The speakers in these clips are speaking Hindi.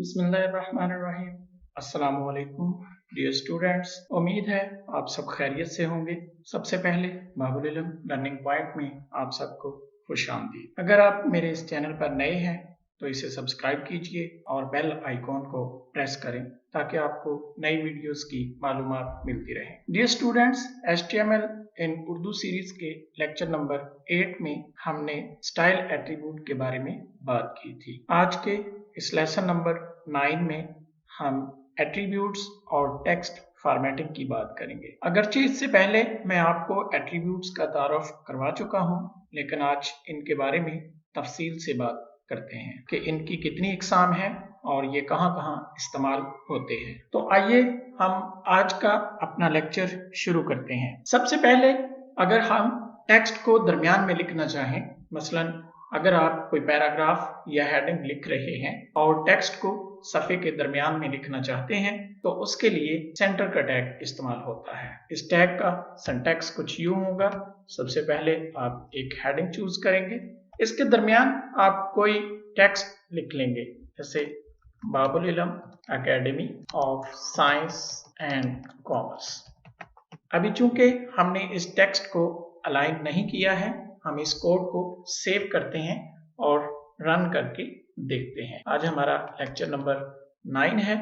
बिस्मिल्लाहिर्रहमानिर्रहीम। अस्सलामुअलैकुम डियर स्टूडेंट्स, उम्मीद है आप सब खैरियत से होंगे। सबसे पहले बाबुल इल्म लर्निंग पॉइंट में आप सबको खुश आमदीद। अगर आप मेरे इस चैनल पर नए हैं तो इसे सब्सक्राइब कीजिए और बेल आइकॉन को प्रेस करें ताकि आपको नई वीडियोस की मालूमात मिलती रहे। डियर स्टूडेंट्स, HTML इन उर्दू सीरीज के लेक्चर नंबर 8 में हमने स्टाइल एट्रीब्यूट के बारे में बात की थी। आज के इस लेसन नंबर 9 में हम एट्रीब्यूट्स और टेक्स्ट फॉर्मेटिंग की बात करेंगे। अगरचे इससे पहले मैं आपको एट्रीब्यूट्स का तारुफ करवा चुका हूं, लेकिन आज इनके बारे में तफसील से बात करते हैं कि इनकी कितनी इकसाम है और ये कहां-कहां इस्तेमाल होते हैं। तो आइए हम आज का अपना लेक्चर शुरू करते हैं। सबसे पहले अगर हम टेक्स्ट को दरमियान में लिखना चाहें, मसलन अगर आप कोई पैराग्राफ या हेडिंग लिख रहे हैं और टेक्स्ट को सफ़े के दरमियान में लिखना चाहते हैं तो उसके लिए सेंटर का टैग इस्तेमाल होता है। इस टैग का सिंटैक्स कुछ यूं होगा। सबसे पहले आप एक हेडिंग चूज करेंगे, इसके दरमियान आप कोई टेक्स्ट लिख लेंगे, जैसे बाबुल इल्म academy of science and commerce. अभी चूंकि हमने इस टेक्स्ट को अलाइन नहीं किया है, हम इस कोड को सेव करते हैं और रन करके देखते हैं। आज हमारा लेक्चर नंबर 9 है,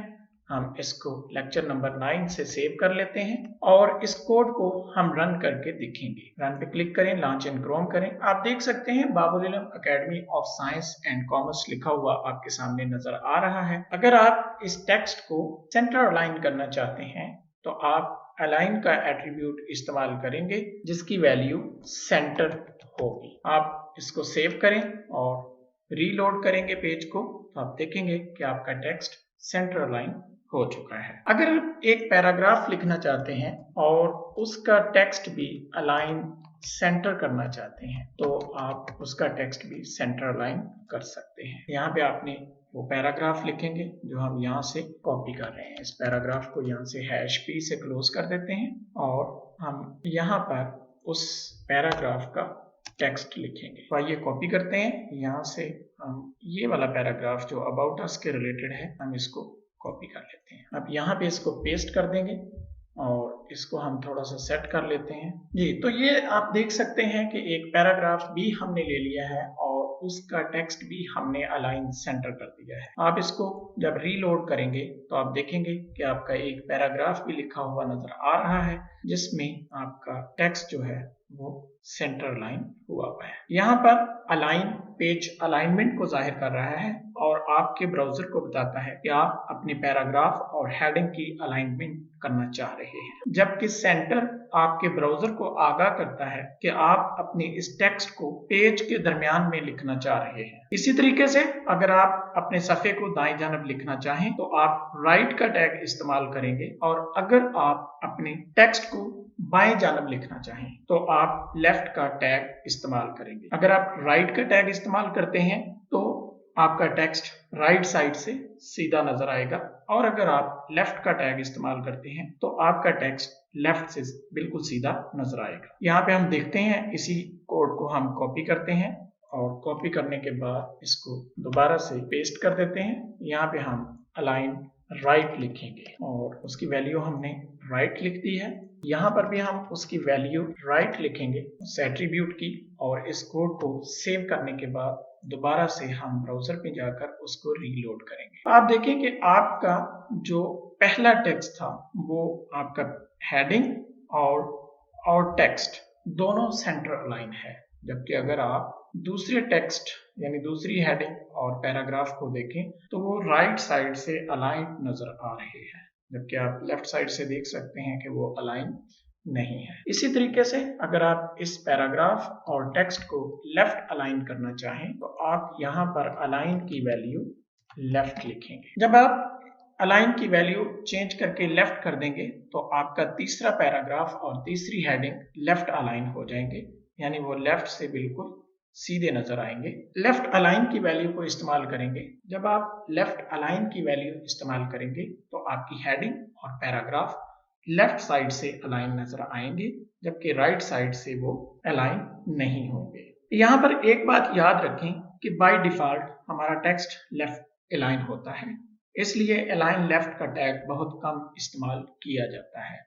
हम इसको लेक्चर नंबर 9 से सेव कर लेते हैं और इस कोड को हम रन करके देखेंगे। रन पे क्लिक करें, लॉन्च इन क्रोम करें। आप देख सकते हैं बाबुल इल्म academy of science and commerce लिखा हुआ आपके सामने नजर आ रहा है। अगर आप इस टेक्स्ट को सेंटर अलाइन करना चाहते हैं तो आप अलाइन का एट्रीब्यूट इस्तेमाल करेंगे जिसकी वैल्यू सेंटर होगी। आप इसको सेव करें और रीलोड करेंगे पेज को तो आप देखेंगे कि आपका टेक्स्ट सेंटर अलाइन हो चुका है। अगर आप एक पैराग्राफ लिखना चाहते हैं और उसका टेक्स्ट भी अलाइन सेंटर करना चाहते हैं तो आप उसका टेक्स्ट भी सेंटर अलाइन कर सकते हैं। यहाँ पे आपने वो पैराग्राफ लिखेंगे जो हम यहाँ से कॉपी कर रहे हैं। इस पैराग्राफ को यहाँ से #p से क्लोज कर देते हैं और हम यहाँ पर उस पैराग्राफ का टेक्स्ट लिखेंगे। तो आइए कॉपी करते हैं। यहाँ से हम ये वाला पैराग्राफ जो अबाउट अस के रिलेटेड है, हम इसको कॉपी कर लेते हैं। अब यहाँ पे इसको पेस्ट कर देंगे और इसको हम थोड़ा सा सेट कर लेते हैं जी। तो ये आप देख सकते हैं कि एक पैराग्राफ भी हमने ले लिया है और उसका टेक्स्ट भी हमने अलाइन सेंटर कर दिया है। आप इसको जब रीलोड करेंगे तो आप देखेंगे कि आपका एक पैराग्राफ भी लिखा हुआ नजर आ रहा है जिसमें आपका टेक्स्ट जो है वो सेंटर अलाइन हुआ है। यहाँ पर अलाइन पेज अलाइनमेंट को जाहिर कर रहा है और आपके ब्राउजर को बताता है कि आप अपने पैराग्राफ और हेडिंग की अलाइनमेंट करना चाह रहे हैं, जबकि सेंटर आपके ब्राउजर को आगाह करता है कि आप अपने इस टेक्स्ट को पेज के दरमियान में लिखना चाह रहे हैं। इसी तरीके से अगर आप अपने सफ़े को दाएं जानब लिखना चाहें तो आप राइट का टैग इस्तेमाल करेंगे और अगर आप अपने टेक्स्ट को बाएं जानब लिखना चाहें तो आप लेफ्ट का टैग इस्तेमाल करेंगे। अगर आप राइट का टैग इस्तेमाल करते हैं तो आपका टेक्स्ट राइट साइड से सीधा नजर आएगा और अगर आप लेफ्ट का टैग इस्तेमाल करते हैं तो आपका टेक्स्ट लेफ्ट से बिल्कुल सीधा नजर आएगा। यहाँ पे हम देखते हैं, इसी कोड को हम कॉपी करते हैं और कॉपी करने के बाद इसको दोबारा से पेस्ट कर देते हैं। यहाँ पे हम अलाइन राइट लिखेंगे और उसकी वैल्यू हमने राइट लिख दी है। यहाँ पर भी हम उसकी वैल्यू राइट लिखेंगे उस एट्रीब्यूट की और इस कोड को सेव करने के बाद दोबारा से हम ब्राउजर पे जाकर उसको रीलोड करेंगे। आप देखें कि आपका जो पहला टेक्स्ट था वो आपका हेडिंग और टेक्स्ट दोनों सेंटर अलाइन है, जबकि अगर आप दूसरे टेक्स्ट यानी दूसरी हेडिंग और पैराग्राफ को देखें तो वो राइट साइड से अलाइन नजर आ रहे हैं, जबकि आप लेफ्ट साइड से देख सकते हैं कि वो अलाइन नहीं है। इसी तरीके से अगर आप इस पैराग्राफ और टेक्स्ट को लेफ्ट अलाइन करना चाहें तो आप यहाँ पर अलाइन की वैल्यू लेफ्ट लिखेंगे। जब आप अलाइन की वैल्यू चेंज करके लेफ्ट कर देंगे तो आपका तीसरा पैराग्राफ और तीसरी हेडिंग लेफ्ट अलाइन हो जाएंगे, यानी वो लेफ्ट से बिल्कुल सीधे नजर आएंगे। लेफ्ट अलाइन की वैल्यू को इस्तेमाल करेंगे। जब आप लेफ्ट अलाइन की वैल्यू इस्तेमाल करेंगे तो आपकी हेडिंग और पैराग्राफ लेफ्ट साइड से अलाइन नजर आएंगे, जबकि राइट साइड से वो अलाइन नहीं होंगे। यहाँ पर एक बात याद रखें कि बाय डिफॉल्ट हमारा टेक्स्ट लेफ्ट अलाइन होता है इसलिए अलाइन लेफ्ट का टैग बहुत कम इस्तेमाल किया जाता है।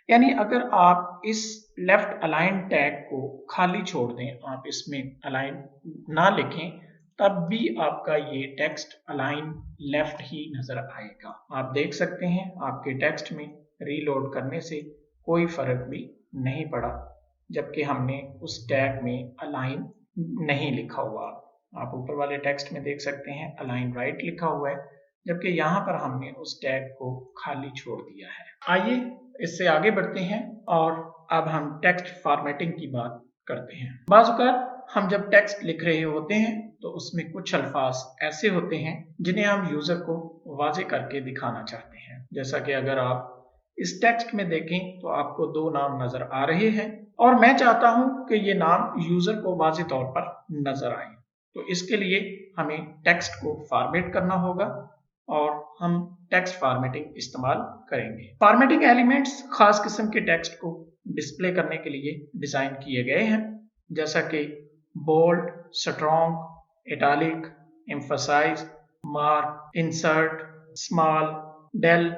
यानी अगर आप इस लेफ्ट अलाइन टैग को खाली छोड़ दें, आप इसमें अलाइन ना लिखें, तब भी आपका ये टेक्स्ट अलाइन लेफ्ट ही नजर आएगा। आप देख सकते हैं आपके टेक्स्ट में रीलोड करने से कोई फर्क भी नहीं पड़ा, जबकि हमने उस टैग में अलाइन नहीं लिखा हुआ। आप ऊपर वाले टेक्स्ट में देख सकते हैं अलाइन राइट लिखा हुआ है, जबकि यहाँ पर हमने उस टैग को खाली छोड़ दिया है। आइए इससे आगे बढ़ते हैं और अब हम टेक्स्ट फॉर्मेटिंग की बात करते हैं। बाज़ औक़ात हम जब टेक्स्ट लिख रहे होते हैं तो उसमें कुछ अल्फाज ऐसे होते हैं जिन्हें हम यूजर को वाज़े करके दिखाना चाहते हैं। जैसा कि अगर आप इस टेक्स्ट में देखें तो आपको दो नाम नजर आ रहे हैं और मैं चाहता हूं कि ये नाम यूजर को वाज़े तौर पर नजर आए। तो इसके लिए हमें टेक्स्ट को फॉर्मेट करना होगा और हम टेक्स्ट फॉर्मेटिंग इस्तेमाल करेंगे। फॉर्मेटिंग एलिमेंट्स खास किस्म के टेक्स्ट को डिस्प्ले करने के लिए डिजाइन किए गए हैं, जैसा कि bold, strong, italic, emphasise, mark, insert, small, del,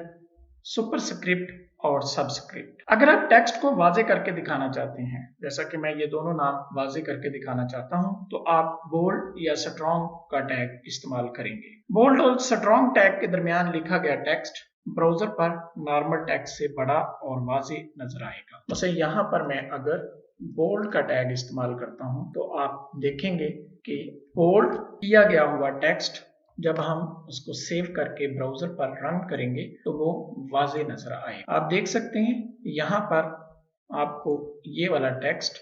superscript और सबस्क्रिप्ट। अगर आप टेक्स्ट को वाज़े करके दिखाना चाहते हैं, जैसा कि मैं ये दोनों नाम वाज़े करके दिखाना चाहता हूं, तो आप बोल्ड या स्ट्रॉन्ग का टैग इस्तेमाल करेंगे। बोल्ड और स्ट्रॉन्ग टैग के दरमियान लिखा गया टेक्स्ट ब्राउजर पर नॉर्मल टेक्स्ट से बड़ा और वाज़े नजर आएगा। वैसे यहाँ पर मैं अगर बोल्ड का टैग इस्तेमाल करता हूं तो आप देखेंगे कि बोल्ड किया गया हुआ टेक्स्ट जब हम उसको सेव करके ब्राउजर पर रन करेंगे तो वो वाज़े नजर आएगा। आप देख सकते हैं यहाँ पर आपको ये वाला टेक्स्ट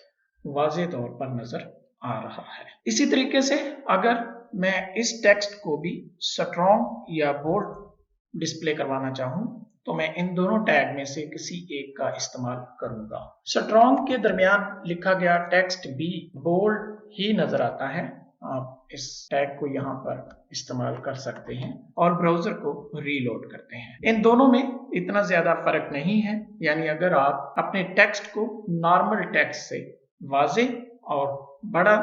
वाज़े तौर पर नजर आ रहा है। इसी तरीके से अगर मैं इस टेक्स्ट को भी स्ट्रॉन्ग या बोल्ड डिस्प्ले करवाना चाहूं तो मैं इन दोनों टैग में से किसी एक का इस्तेमाल करूंगा। स्ट्रॉन्ग के दरमियान लिखा गया टेक्स्ट भी बोल्ड ही नजर आता है। आप इस टैग को यहाँ पर इस्तेमाल कर सकते हैं और ब्राउजर को रीलोड करते हैं। इन दोनों में इतना ज्यादा फर्क नहीं है, यानी अगर आप अपने टेक्स्ट को नॉर्मल टेक्स्ट से वाज़े और बड़ा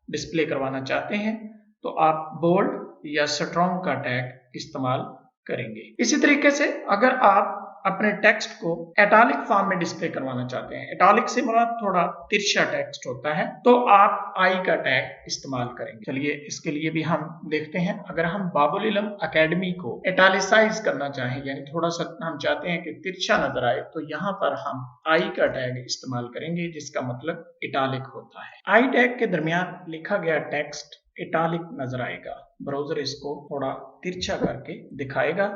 डिस्प्ले करवाना चाहते हैं तो आप बोल्ड या स्ट्रॉन्ग का टैग इस्तेमाल करेंगे। इसी तरीके से अगर आप अपने टेक्स्ट को इटैलिक फॉर्म में डिस्प्ले करवाना चाहते हैं, इटैलिक से मुराद थोड़ा तिरछा टेक्स्ट होता है, तो आप आई का टैग इस्तेमाल करेंगे। चलिए इसके लिए भी हम देखते हैं। अगर हम बाबुल इल्म एकेडमी को इटैलिसाइज करना चाहें, यानी थोड़ा सा हम चाहते हैं कि तिरछा नजर आए, तो यहाँ पर हम आई का टैग इस्तेमाल करेंगे, जिसका मतलब इटैलिक होता है। आई टैग के दरमियान लिखा गया टेक्स्ट इटैलिक नजर आएगा। ब्राउजर इसको थोड़ा तिरछा करके दिखाएगा।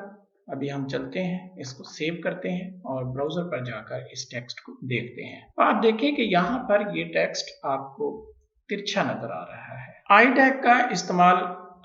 अभी हम चलते हैं, इसको सेव करते हैं और ब्राउजर पर जाकर इस टेक्स्ट को देखते हैं। तो आप देखें कि यहाँ पर ये टेक्स्ट आपको तिरछा नजर आ रहा है। आई टैग का इस्तेमाल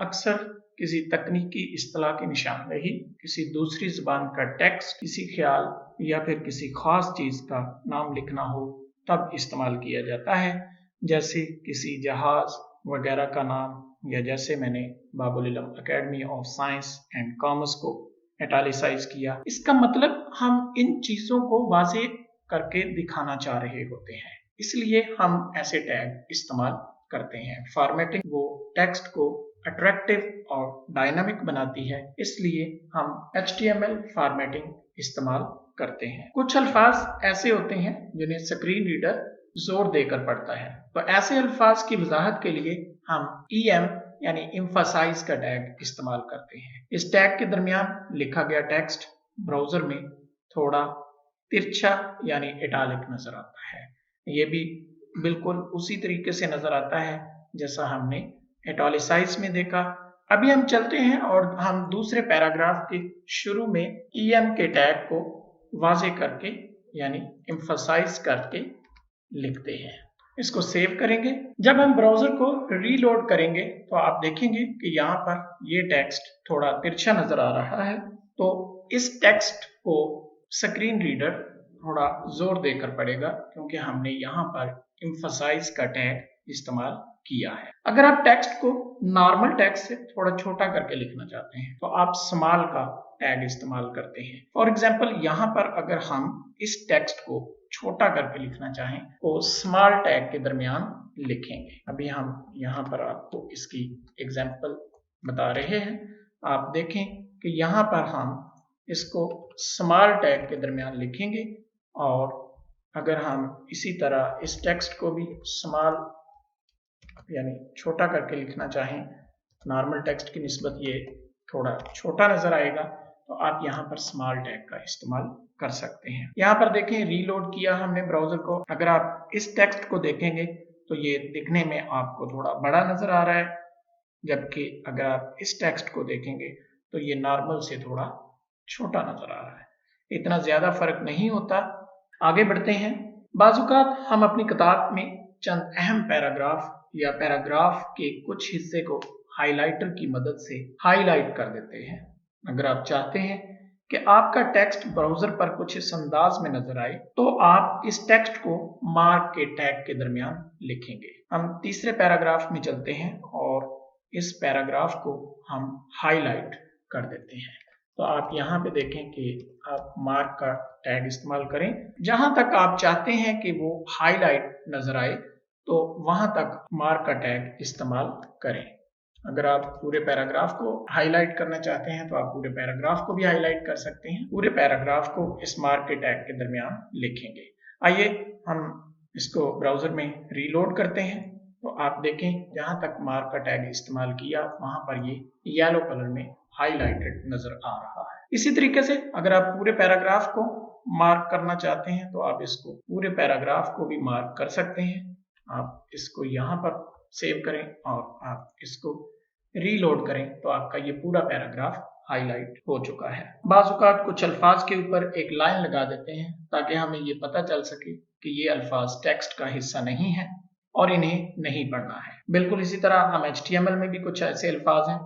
अक्सर किसी तकनीकी इस्तिलाह की निशानदेही, किसी दूसरी जुबान का टेक्स्ट, किसी ख्याल या फिर किसी खास चीज का नाम लिखना हो तब इस्तेमाल किया जाता है, जैसे किसी जहाज वगैरह का नाम, या जैसे मैंने बाबुल इल्म academy of science and commerce को इटैलिसाइज किया। इसका मतलब हम इन चीजों को वाज़े करके दिखाना चाह रहे होते हैं, इसलिए हम ऐसे टैग इस्तेमाल करते हैं। फॉर्मेटिंग वो टेक्स्ट को अट्रैक्टिव और डायनामिक बनाती है, इसलिए हम HTML फॉर्मेटिंग इस्तेमाल करते हैं। कुछ अल्फाज ऐसे होते हैं जिन्हें स्क्रीन रीडर जोर देकर पढ़ता है, तो ऐसे अल्फाज की वजाहत के लिए हम EM यानी एम्फसाइज का टैग इस्तेमाल करते हैं। इस टैग के दरमियान लिखा गया टेक्स्ट ब्राउजर में थोड़ा तिरछा यानी इटैलिक नजर आता है। ये भी बिल्कुल उसी तरीके से नजर आता है जैसा हमने इटैलिसाइज में देखा। अभी हम चलते हैं और हम दूसरे पैराग्राफ के शुरू में EM के टैग को वाज़े करके यानी एम्फसाइज करके लिखते हैं। इसको सेव करेंगे। जब हम ब्राउजर को रीलोड करेंगे तो आप देखेंगे कि यहाँ पर ये टेक्स्ट थोड़ा तिरछा नजर आ रहा है, तो इस टेक्स्ट को स्क्रीन रीडर थोड़ा जोर देकर पढ़ेगा, क्योंकि हमने यहाँ पर एम्फसाइज का टैग इस्तेमाल किया है। अगर आप टेक्स्ट को नॉर्मल टेक्स्ट से थोड़ा छोटा करके लिखना चाहते हैं तो आप स्मॉल का टैग इस्तेमाल करते हैं। फॉर एग्जाम्पल यहाँ पर अगर हम इस टेक्स्ट को छोटा करके लिखना चाहें तो स्मॉल टैग के दरमियान लिखेंगे। अभी हम यहाँ पर आपको इसकी एग्जाम्पल बता रहे हैं। आप देखें कि यहाँ पर हम इसको स्मॉल टैग के दरमियान लिखेंगे, और अगर हम इसी तरह इस टेक्स्ट को भी स्मॉल यानी छोटा करके लिखना चाहें, नॉर्मल टेक्स्ट की निस्बत ये थोड़ा छोटा नजर आएगा, तो आप यहाँ पर स्मॉल टैग का इस्तेमाल कर सकते हैं। यहाँ पर देखें रीलोड किया हमने ब्राउजर को। अगर आप इस टेक्स्ट को देखेंगे तो ये दिखने में आपको थोड़ा बड़ा नजर आ रहा है, जबकि अगर आप इस टेक्स्ट को देखेंगे तो ये नॉर्मल से थोड़ा छोटा नजर आ रहा है। इतना ज्यादा फर्क नहीं होता। आगे बढ़ते हैं। बाज़-औक़ात हम अपनी किताब में चंद अहम पैराग्राफ या पैराग्राफ के कुछ हिस्से को हाइलाइटर की मदद से हाईलाइट कर देते हैं। अगर आप चाहते हैं कि आपका टेक्स्ट ब्राउजर पर कुछ इस अंदाज में नजर आए, तो आप इस टेक्स्ट को मार्क के टैग के दरमियान लिखेंगे। हम तीसरे पैराग्राफ में चलते हैं और इस पैराग्राफ को हम हाईलाइट कर देते हैं। तो आप यहाँ पे देखें कि आप मार्क का टैग इस्तेमाल करें। जहां तक आप चाहते हैं कि वो हाईलाइट नजर आए, तो वहां तक मार्क का टैग इस्तेमाल करें। अगर आप पूरे पैराग्राफ को हाईलाइट करना चाहते हैं तो आप पूरे पैराग्राफ को भी हाईलाइट कर सकते हैं। पूरे पैराग्राफ को इस मार्क के टैग के दरमियान लिखेंगे। आइए हम इसको ब्राउजर में रीलोड करते हैं। तो आप देखें जहां तक मार्क का टैग इस्तेमाल किया वहां पर ये येलो कलर में हाईलाइटेड नजर आ रहा है। इसी तरीके से अगर आप पूरे पैराग्राफ को मार्क करना चाहते हैं तो आप इसको पूरे पैराग्राफ को भी मार्क कर सकते हैं। आप इसको यहाँ पर सेव करें और आप इसको रीलोड करें तो आपका ये पूरा पैराग्राफ हाईलाइट हो चुका है। बाज़-औक़ात कुछ अल्फाज के ऊपर एक लाइन लगा देते हैं ताकि हमें ये पता चल सके कि ये अल्फाज टेक्स्ट का हिस्सा नहीं है और इन्हें नहीं पढ़ना है। बिल्कुल इसी तरह हम HTML में भी कुछ ऐसे अल्फाज हैं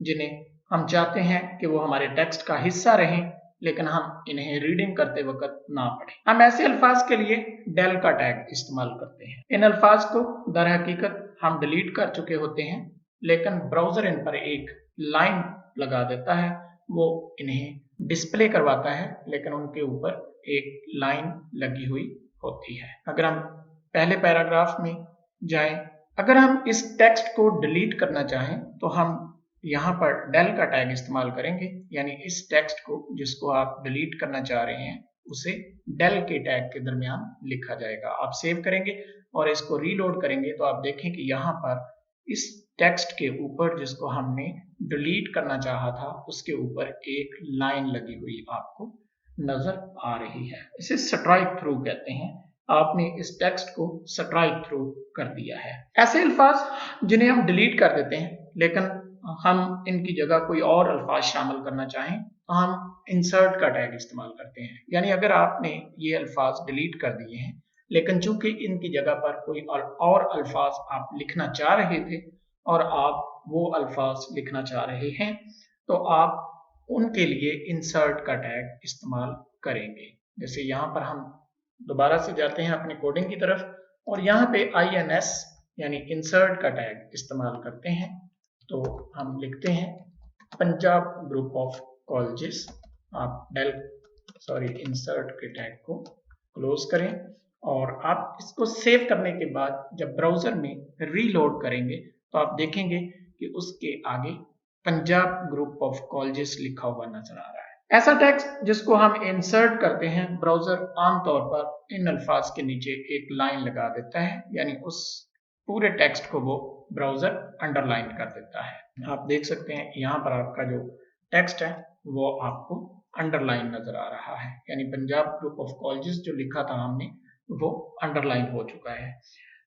जिन्हें हम चाहते हैं कि वो हमारे टेक्स्ट का हिस्सा रहें, लेकिन हम इन्हें रीडिंग करते वक्त ना पढ़ें। हम ऐसे अल्फाज के लिए डेल का टैग इस्तेमाल करते हैं। इन अल्फाज को दर हकीकत हम डिलीट कर चुके होते हैं, लेकिन ब्राउजर इन पर एक लाइन लगा देता है, वो इन्हें डिस्प्ले करवाता है, लेकिन उनके ऊपर एक लाइन लगी हुई होती है। अगर हम पहले पैराग्राफ में जाएं, अगर हम इस टेक्स्ट को डिलीट करना चाहें तो हम यहाँ पर डेल का टैग इस्तेमाल करेंगे, यानी इस टेक्स्ट को जिसको आप डिलीट करना चाह रहे हैं उसे डेल के टैग के दरमियान लिखा जाएगा। आप सेव करेंगे और इसको रीलोड करेंगे तो आप देखें कि यहाँ पर इस टेक्स्ट के ऊपर जिसको हमने डिलीट करना चाहा था उसके ऊपर एक लाइन लगी हुई आपको नजर आ रही है। इसे स्ट्राइक थ्रू कहते हैं। आपने इस टेक्स्ट को स्ट्राइक थ्रू कर दिया है। ऐसे अल्फाज जिन्हें हम डिलीट कर देते हैं लेकिन हम इनकी जगह कोई और अल्फाज शामिल करना चाहें तो हम इंसर्ट का टैग इस्तेमाल करते हैं। यानी अगर आपने ये अल्फाज डिलीट कर दिए हैं लेकिन चूंकि इनकी जगह पर कोई और अल्फाज आप लिखना चाह रहे थे और आप वो अल्फाज लिखना चाह रहे हैं, तो आप उनके लिए इंसर्ट का टैग इस्तेमाल करेंगे। जैसे यहाँ पर हम दोबारा से जाते हैं अपने कोडिंग की तरफ और यहाँ पे INS यानी इंसर्ट का टैग इस्तेमाल करते हैं। तो हम लिखते हैं पंजाब ग्रुप ऑफ कॉलेजेस। आप इंसर्ट के टैग को क्लोज करें और आप इसको सेव करने के बाद जब ब्राउजर में रीलोड करेंगे तो आप देखेंगे कि उसके आगे पंजाब ग्रुप ऑफ कॉलेजेस लिखा हुआ नजर आ रहा है। ऐसा टेक्स्ट जिसको हम इंसर्ट करते हैं, ब्राउजर आमतौर पर इन अल्फाज के नीचे एक लाइन लगा देता है, यानी उस पूरे टेक्स्ट को वो ब्राउजर अंडरलाइन कर देता है। आप देख सकते हैं यहाँ पर आपका जो टेक्स्ट है वो आपको अंडरलाइन नजर आ रहा है, यानी पंजाब ग्रुप ऑफ कॉलेजेस जो लिखा था हमने वो अंडरलाइन हो चुका है।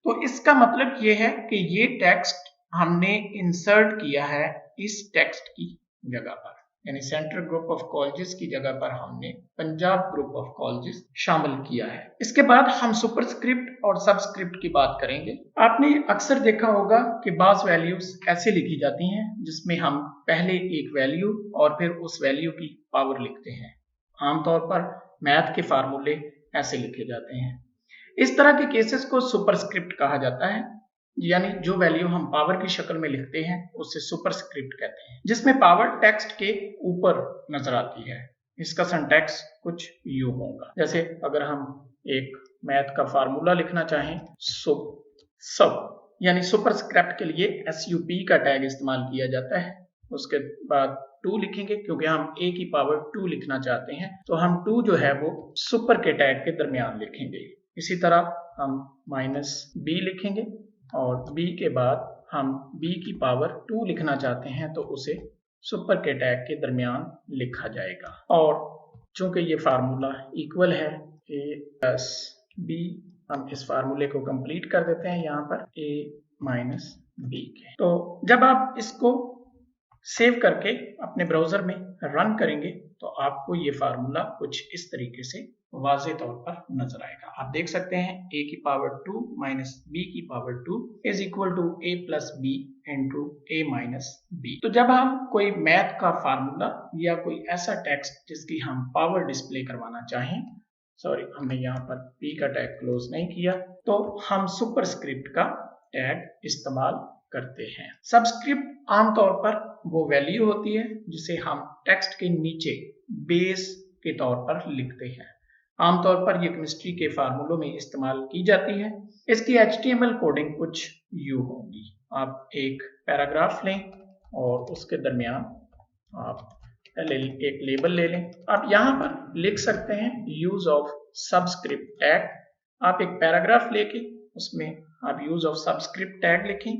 तो इसका मतलब ये है कि ये टेक्स्ट हमने इंसर्ट किया है इस टेक्स्ट की जगह पर, यानी सेंट्रल ग्रुप ऑफ कॉलेजेस की जगह पर हमने पंजाब ग्रुप ऑफ कॉलेजेस शामिल किया है। इसके बाद हम सुपरस्क्रिप्ट और सबस्क्रिप्ट की बात करेंगे। आपने अक्सर देखा होगा कि बाज वैल्यूज ऐसे लिखी जाती हैं जिसमें हम पहले एक वैल्यू और फिर उस वैल्यू की पावर लिखते हैं। आमतौर पर मैथ के फार्मूले ऐसे लिखे जाते हैं। इस तरह के केसेस को सुपरस्क्रिप्ट कहा जाता है, यानी जो वैल्यू हम पावर की शक्ल में लिखते हैं उसे सुपरस्क्रिप्ट कहते हैं, जिसमें पावर टेक्स्ट के ऊपर नजर आती है। इसका सिंटैक्स कुछ यूं होगा, जैसे अगर हम एक मैथ का फार्मूला लिखना चाहें, सब यानी सुपरस्क्रिप्ट के लिए SUP का टैग इस्तेमाल किया जाता है। उसके बाद 2 लिखेंगे, क्योंकि हम a की पावर 2 लिखना चाहते हैं, तो हम 2 जो है वो सुपर के टैग के दरमियान लिखेंगे। इसी तरह हम -b लिखेंगे और b के बाद हम b की पावर 2 लिखना चाहते हैं, तो उसे सुपर के टैग के दरमियान लिखा जाएगा। और चूंकि ये फार्मूला इक्वल है a प्लस b, हम इस फार्मूले को कंप्लीट कर देते हैं यहाँ पर a माइनस b के। तो जब आप इसको सेव करके अपने ब्राउजर में रन करेंगे तो आपको ये फार्मूला कुछ इस तरीके से वाज़े तौर पर नजर आएगा। आप देख सकते हैं a की पावर 2 माइनस b की power 2 is equal to a plus b into a minus b। तो जब हम कोई मैथ का फार्मूला या कोई ऐसा टेक्स्ट जिसकी हम पावर डिस्प्ले करवाना चाहें, सॉरी हमने यहाँ पर p का टैग क्लोज नहीं किया, तो हम सुपरस्क्रिप्ट का टैग इस्तेमाल करते हैं। सबस्क्रिप्ट आमतौर पर वो वैल्यू होती है जिसे हम टेक्स्ट के नीचे बेस के तौर पर लिखते हैं। आमतौर पर ये केमिस्ट्री के फार्मूलों में इस्तेमाल की जाती है। इसकी HTML कोडिंग कुछ यूं होगी। आप एक पैराग्राफ लें और उसके दरमियान आप पहले एक लेबल ले लें। आप यहाँ पर लिख सकते हैं यूज ऑफ सबस्क्रिप्ट टैग। आप एक पैराग्राफ लेके उसमें आप यूज ऑफ सबस्क्रिप्ट टैग लिखें,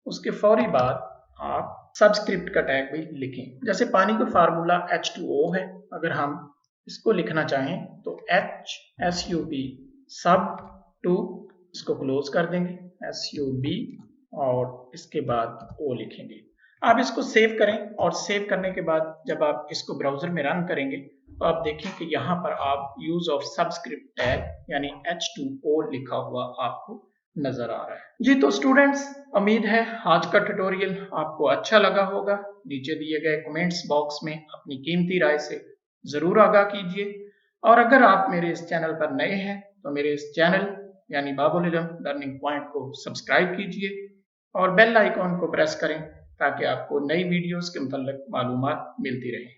उसके फौरी बाद आप सबस्क्रिप्ट का टैग भी लिखें। जैसे पानी का फार्मूला H2O है, अगर हम इसको लिखना चाहें तो SUB सब 2, इसको क्लोज कर देंगे SUB और इसके बाद O लिखेंगे। आप इसको सेव करें और सेव करने के बाद जब आप इसको ब्राउजर में रन करेंगे तो आप देखें कि यहाँ पर आप यूज ऑफ सबस्क्रिप्ट टैग यानी H2O लिखा हुआ आपको नजर आ रहा है। जी तो स्टूडेंट्स, उम्मीद है आज का ट्यूटोरियल आपको अच्छा लगा होगा। नीचे दिए गए कमेंट्स बॉक्स में अपनी कीमती राय से जरूर आगाह कीजिए। और अगर आप मेरे इस चैनल पर नए हैं तो मेरे इस चैनल यानी बाबुल इल्म लर्निंग पॉइंट को सब्सक्राइब कीजिए और बेल आइकॉन को प्रेस करें ताकि आपको नई वीडियोस के मुताल्लिक मालूमात मिलती रहे।